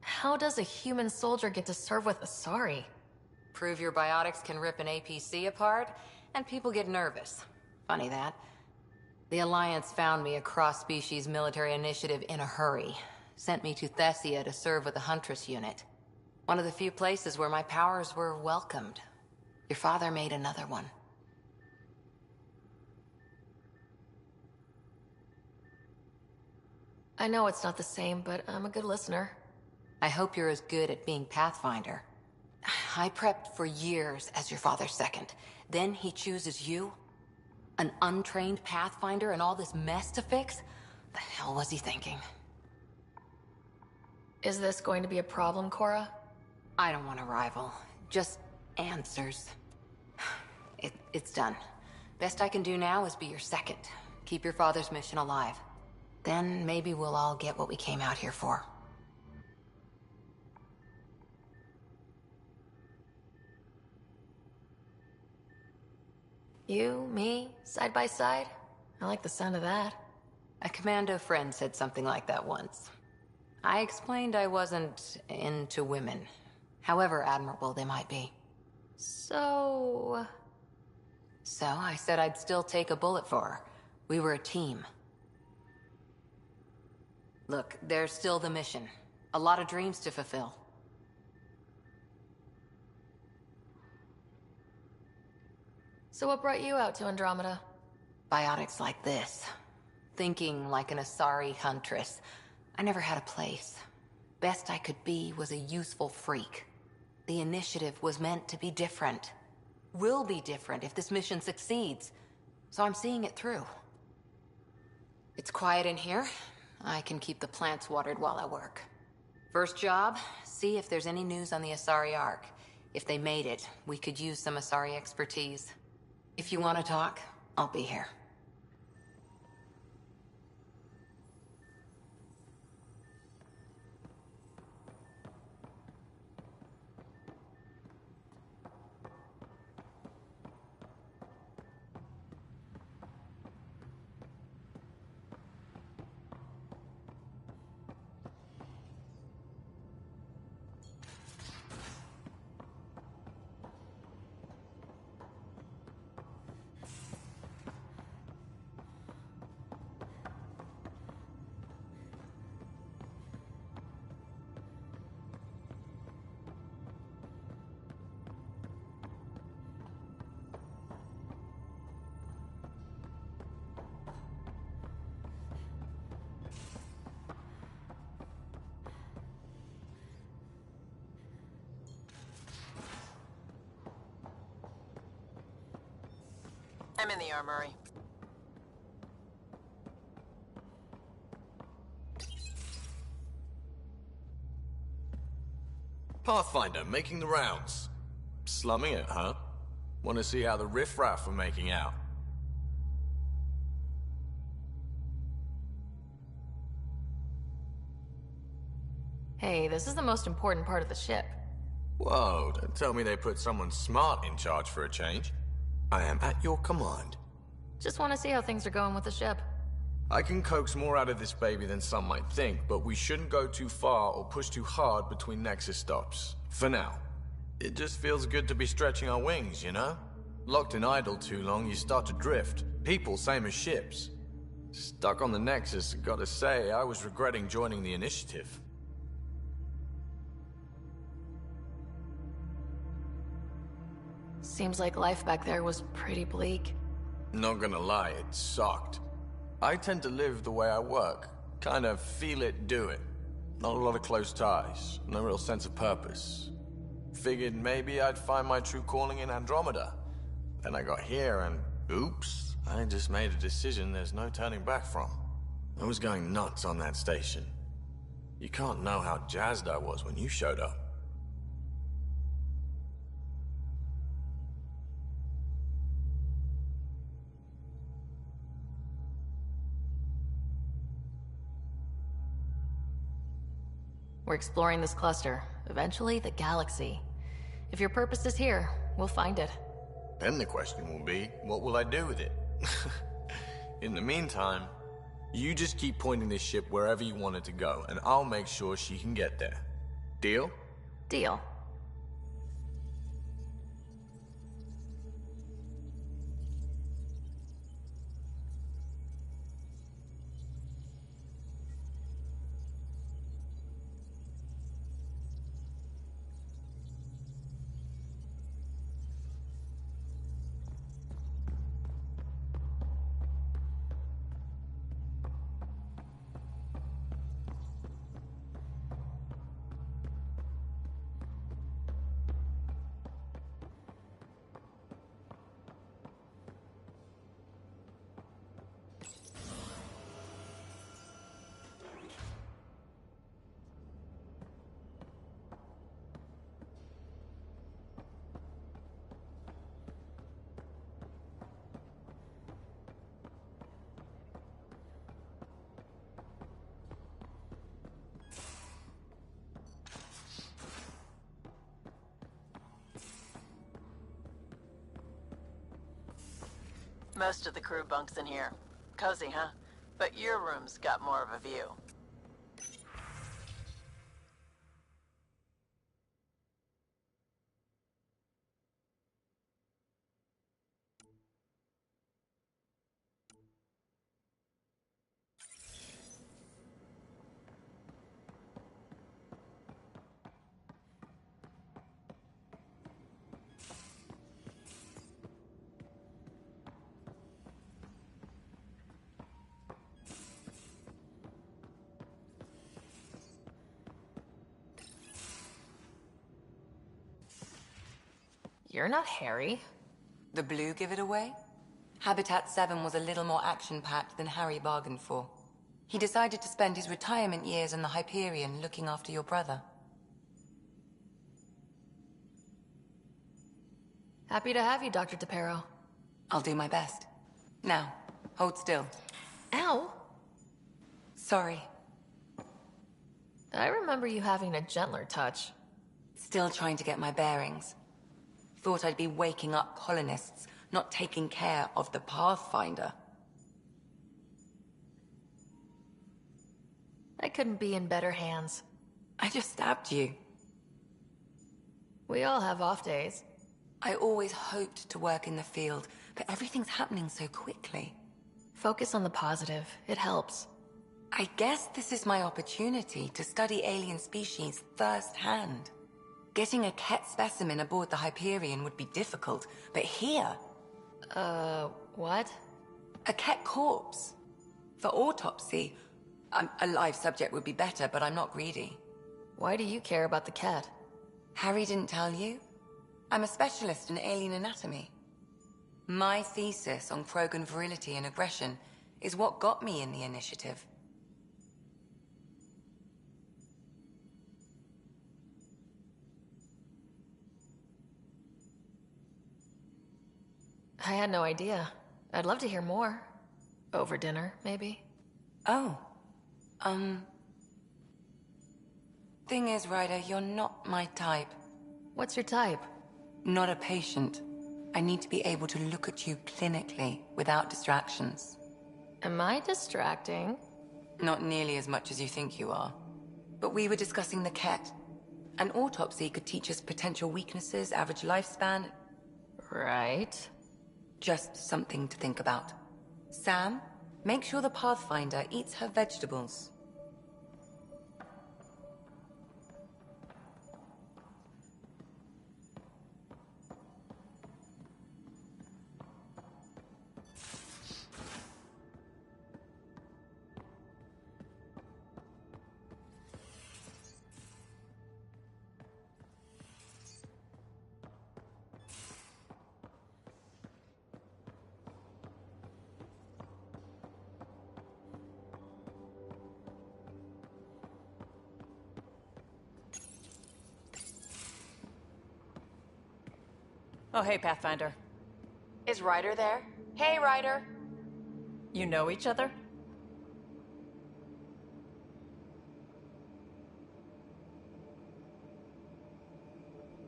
How does a human soldier get to serve with Asari? Prove your biotics can rip an APC apart, and people get nervous. Funny that. The Alliance found me a cross-species military initiative in a hurry. Sent me to Thessia to serve with the Huntress unit. One of the few places where my powers were welcomed. Your father made another one. I know it's not the same, but I'm a good listener. I hope you're as good at being Pathfinder. I prepped for years as your father's second. Then he chooses you? An untrained Pathfinder and all this mess to fix? The hell was he thinking? Is this going to be a problem, Cora? I don't want a rival. Just answers. It's done. Best I can do now is be your second. Keep your father's mission alive. Then maybe we'll all get what we came out here for. You, me, side by side? I like the sound of that. A commando friend said something like that once. I explained I wasn't into women, however admirable they might be. So I said I'd still take a bullet for her. We were a team. Look, there's still the mission. A lot of dreams to fulfill. So what brought you out to Andromeda? Biotics like this. Thinking like an Asari huntress. I never had a place. Best I could be was a useful freak. The initiative was meant to be different. Will be different if this mission succeeds. So I'm seeing it through. It's quiet in here. I can keep the plants watered while I work. First job, see if there's any news on the Asari Ark. If they made it, we could use some Asari expertise. If you want to talk, I'll be here. I'm in the armory. Pathfinder, making the rounds. Slumming it, huh? Want to see how the riffraff are making out? Hey, this is the most important part of the ship. Whoa, don't tell me they put someone smart in charge for a change. I am at your command. Just want to see how things are going with the ship. I can coax more out of this baby than some might think, but we shouldn't go too far or push too hard between Nexus stops. For now. It just feels good to be stretching our wings, you know? Locked in idle too long, you start to drift. People, same as ships. Stuck on the Nexus, gotta say, I was regretting joining the Initiative. Seems like life back there was pretty bleak. Not gonna lie, it sucked. I tend to live the way I work. Kind of feel it, do it. Not a lot of close ties, no real sense of purpose. Figured maybe I'd find my true calling in Andromeda. Then I got here and, oops, I just made a decision there's no turning back from. I was going nuts on that station. You can't know how jazzed I was when you showed up. We're exploring this cluster, eventually the galaxy. If your purpose is here, we'll find it. Then the question will be, what will I do with it? In the meantime, you just keep pointing this ship wherever you want it to go, and I'll make sure she can get there. Deal? Deal. Most of the crew bunks in here. Cozy, huh? But your room's got more of a view. You're not Harry. The blue give it away? Habitat 7 was a little more action-packed than Harry bargained for. He decided to spend his retirement years in the Hyperion looking after your brother. Happy to have you, Dr. DePero. I'll do my best. Now, hold still. Ow! Sorry. I remember you having a gentler touch. Still trying to get my bearings. Thought I'd be waking up colonists, not taking care of the Pathfinder. I couldn't be in better hands. I just stabbed you. We all have off days. I always hoped to work in the field, but everything's happening so quickly. Focus on the positive. It helps. I guess this is my opportunity to study alien species firsthand. Getting a Ket specimen aboard the Hyperion would be difficult, but here... what? A Ket corpse. For autopsy. A live subject would be better, but I'm not greedy. Why do you care about the Ket? Harry didn't tell you? I'm a specialist in alien anatomy. My thesis on Krogan virility and aggression is what got me in the Initiative. I had no idea. I'd love to hear more. Over dinner, maybe? Oh. Thing is, Ryder, you're not my type. What's your type? Not a patient. I need to be able to look at you clinically, without distractions. Am I distracting? Not nearly as much as you think you are. But we were discussing the Ket. An autopsy could teach us potential weaknesses, average lifespan. Right. Just something to think about. Sam, make sure the Pathfinder eats her vegetables. Oh, hey, Pathfinder. Is Ryder there? Hey, Ryder! You know each other?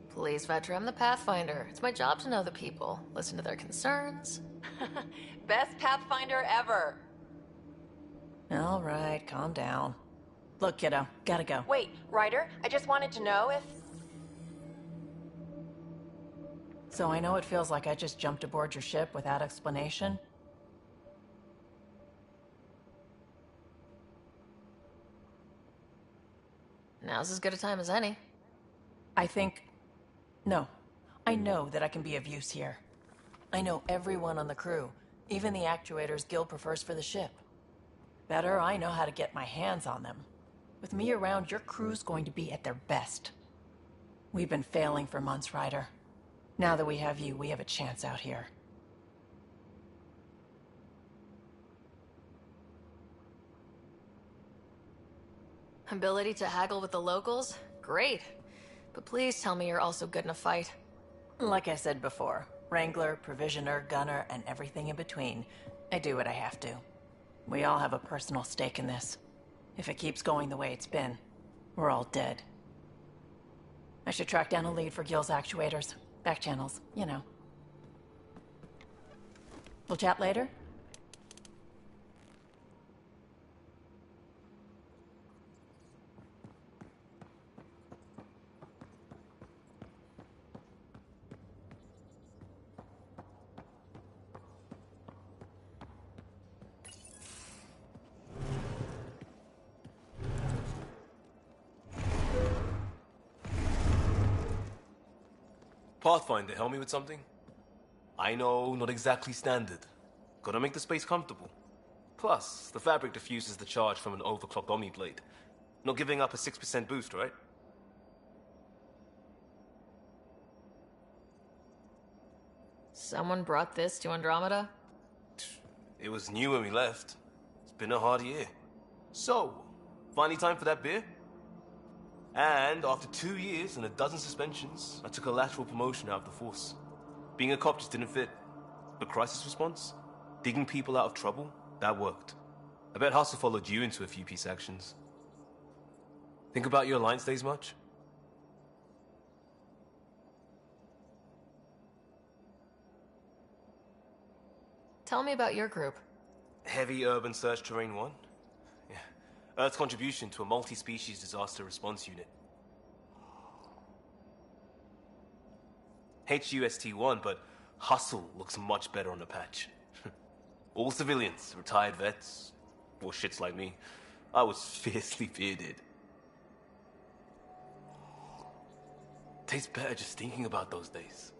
Please, Vetra, I'm the Pathfinder. It's my job to know the people, listen to their concerns. Best Pathfinder ever! All right, calm down. Look, kiddo, gotta go. Wait, Ryder, I just wanted to know if... So I know it feels like I just jumped aboard your ship without explanation. Now's as good a time as any. No. I know that I can be of use here. I know everyone on the crew, even the actuators Gil prefers for the ship. Better, I know how to get my hands on them. With me around, your crew's going to be at their best. We've been failing for months, Ryder. Now that we have you, we have a chance out here. Ability to haggle with the locals? Great. But please tell me you're also good in a fight. Like I said before, Wrangler, Provisioner, Gunner, and everything in between. I do what I have to. We all have a personal stake in this. If it keeps going the way it's been, we're all dead. I should track down a lead for Gil's actuators. Back channels, you know. We'll chat later? Pathfinder, help me with something? I know, not exactly standard. Gotta make the space comfortable. Plus, the fabric diffuses the charge from an overclocked Omni blade. Not giving up a 6% boost, right? Someone brought this to Andromeda? It was new when we left. It's been a hard year. So, finally time for that beer? And after 2 years and a dozen suspensions, I took a lateral promotion out of the force. Being a cop just didn't fit. But crisis response? Digging people out of trouble? That worked. I bet Hustle followed you into a few peace actions. Think about your Alliance days much? Tell me about your group. Heavy Urban Search Terrain 1? Yeah. Earth's contribution to a multi-species disaster response unit. HUST-1, but Hustle looks much better on the patch. All civilians, retired vets, or shits like me. I was fiercely bearded. Tastes better just thinking about those days.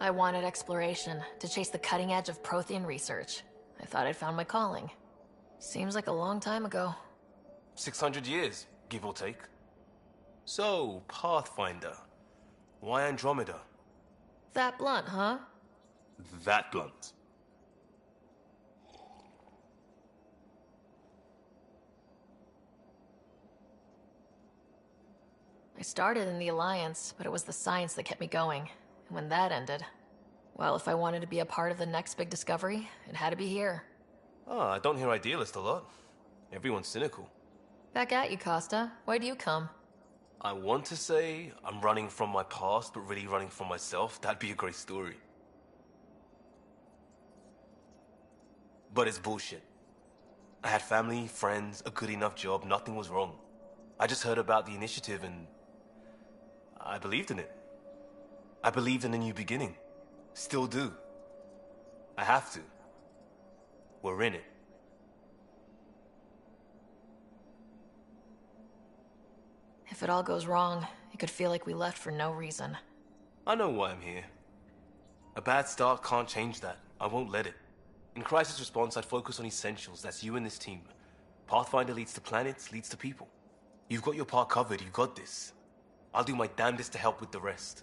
I wanted exploration, to chase the cutting edge of Prothean research. I thought I'd found my calling. Seems like a long time ago. 600 years, give or take. So, Pathfinder. Why Andromeda? That blunt, huh? That blunt. I started in the Alliance, but it was the science that kept me going. And when that ended, well, if I wanted to be a part of the next big discovery, it had to be here. Oh, I don't hear idealist a lot. Everyone's cynical. Back at you, Costa. Why do you come? I want to say I'm running from my past, but really running from myself. That'd be a great story. But it's bullshit. I had family, friends, a good enough job, nothing was wrong. I just heard about the initiative and I believed in it. I believed in a new beginning. Still do. I have to. We're in it. If it all goes wrong, it could feel like we left for no reason. I know why I'm here. A bad start can't change that. I won't let it. In crisis response, I'd focus on essentials. That's you and this team. Pathfinder leads to planets, leads to people. You've got your part covered. You've got this. I'll do my damnedest to help with the rest.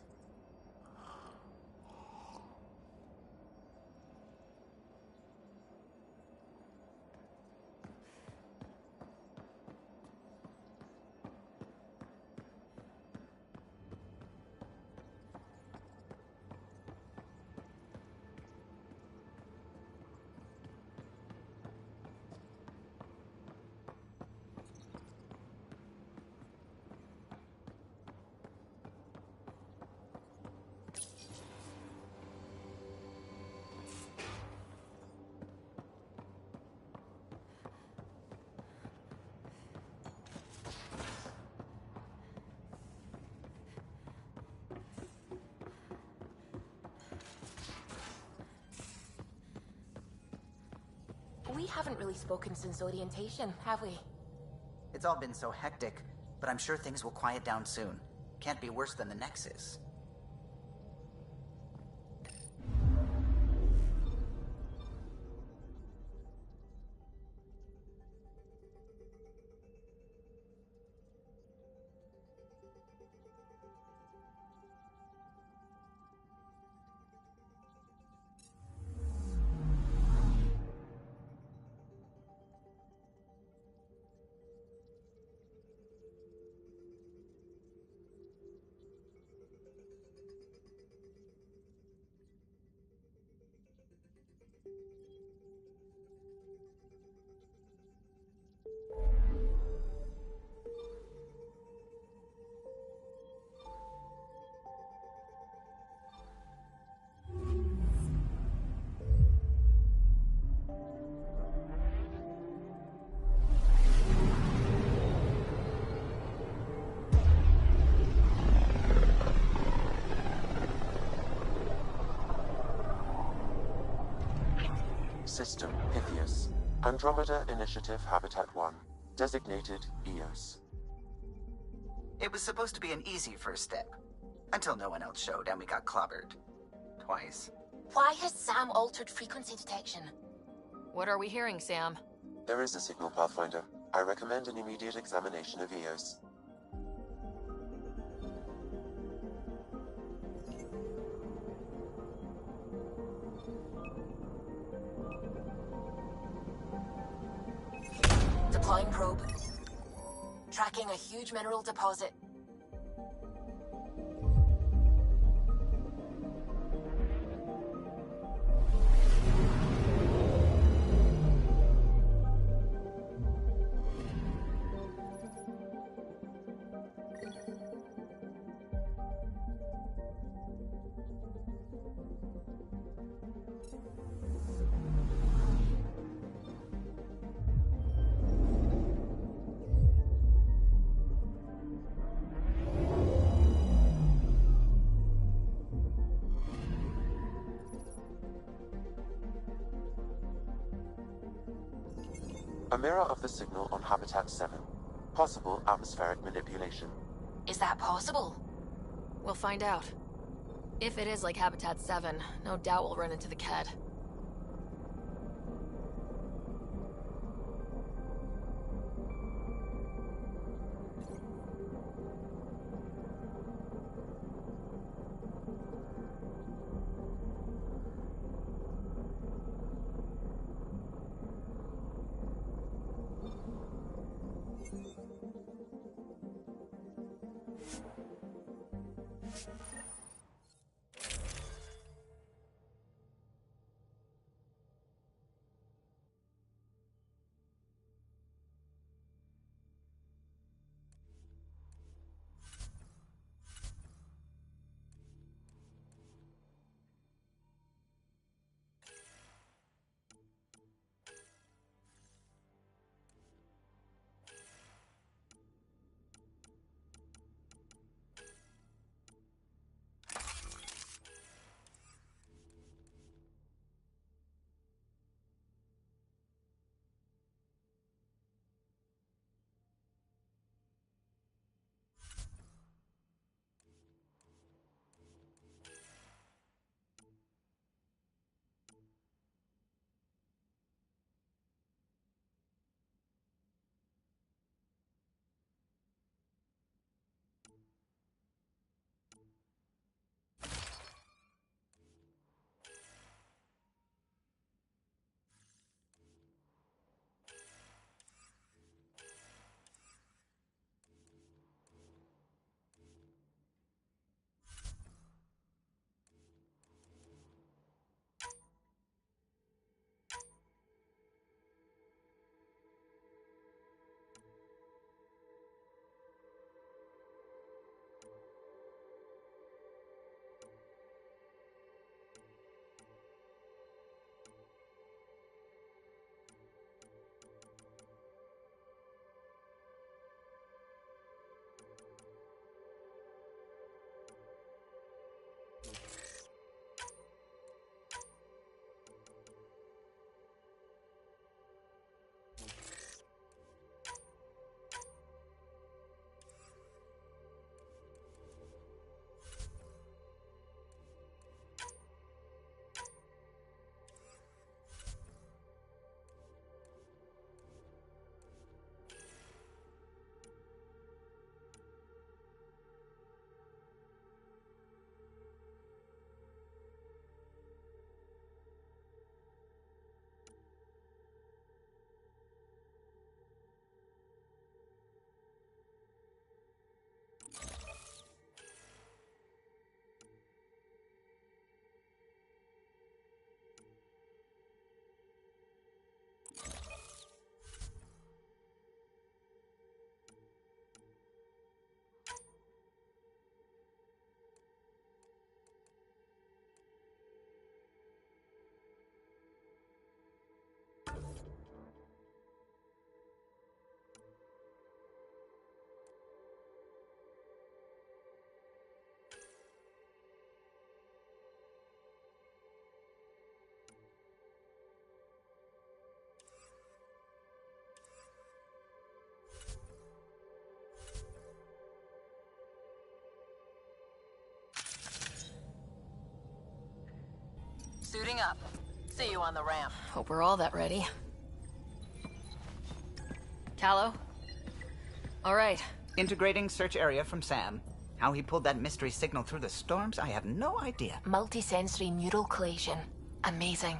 We haven't really spoken since orientation, have we? It's all been so hectic, but I'm sure things will quiet down soon. Can't be worse than the Nexus. System, Pythias. Andromeda Initiative Habitat 1. Designated EOS. It was supposed to be an easy first step. Until no one else showed and we got clobbered. Twice. Why has Sam altered frequency detection? What are we hearing, Sam? There is a signal, Pathfinder. I recommend an immediate examination of EOS. Deploying probe. Tracking a huge mineral deposit. A mirror of the signal on Habitat 7. Possible atmospheric manipulation. Is that possible? We'll find out. If it is like Habitat 7, no doubt we'll run into the Ked. up. See you on the ramp. Hope we're all that ready. Callow? All right. Integrating search area from Sam. How he pulled that mystery signal through the storms, I have no idea. Multisensory neural collation. Amazing.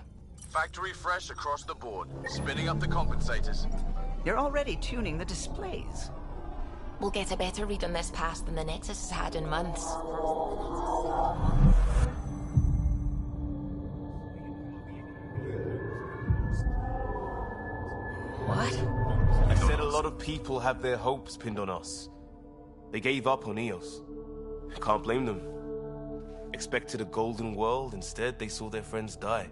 Factory fresh across the board. Spinning up the compensators. You're already tuning the displays. We'll get a better read on this pass than the Nexus has had in months. What? I said a lot of people have their hopes pinned on us. They gave up on EOS. Can't blame them. Expected a golden world, instead they saw their friends die.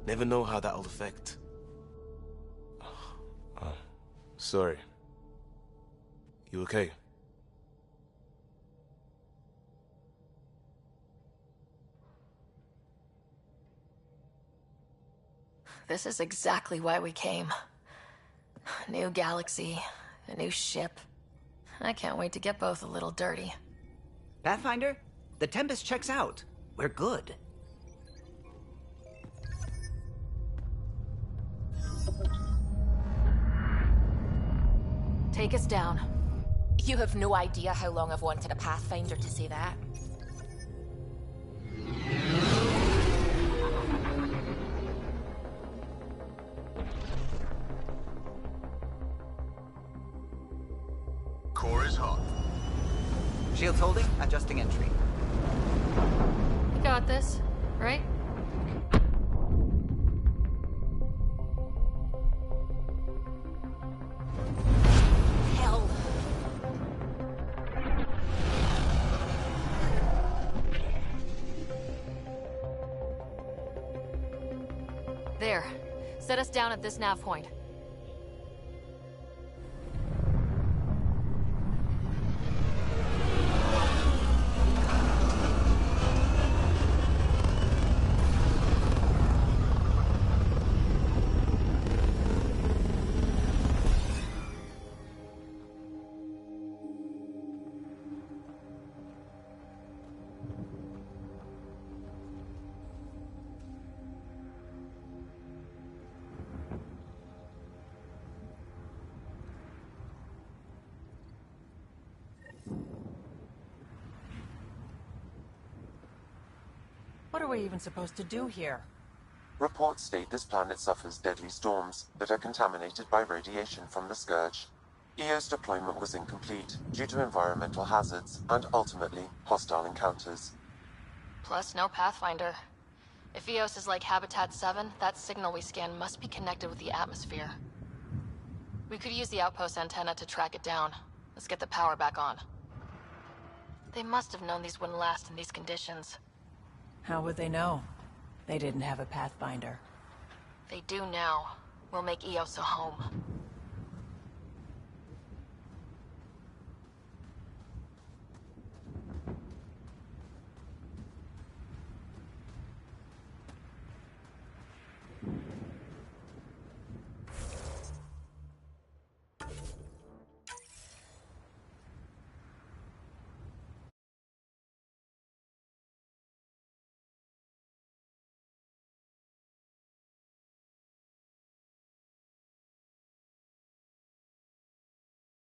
Never know how that'll affect. Sorry. You okay? This is exactly why we came. New galaxy, a new ship. I can't wait to get both a little dirty. Pathfinder, the Tempest checks out. We're good. Take us down. You have no idea how long I've wanted a Pathfinder to say that. Core is hot. Shields holding, adjusting entry. You got this, right? Hell. There. Set us down at this nav point. What are we even supposed to do here? Reports state this planet suffers deadly storms that are contaminated by radiation from the Scourge. EO's deployment was incomplete due to environmental hazards and ultimately hostile encounters. Plus, no Pathfinder. If EOS is like Habitat 7, that signal we scan must be connected with the atmosphere. We could use the outpost antenna to track it down. Let's get the power back on. They must have known these wouldn't last in these conditions. How would they know? They didn't have a Pathfinder. They do now. We'll make EOS a home.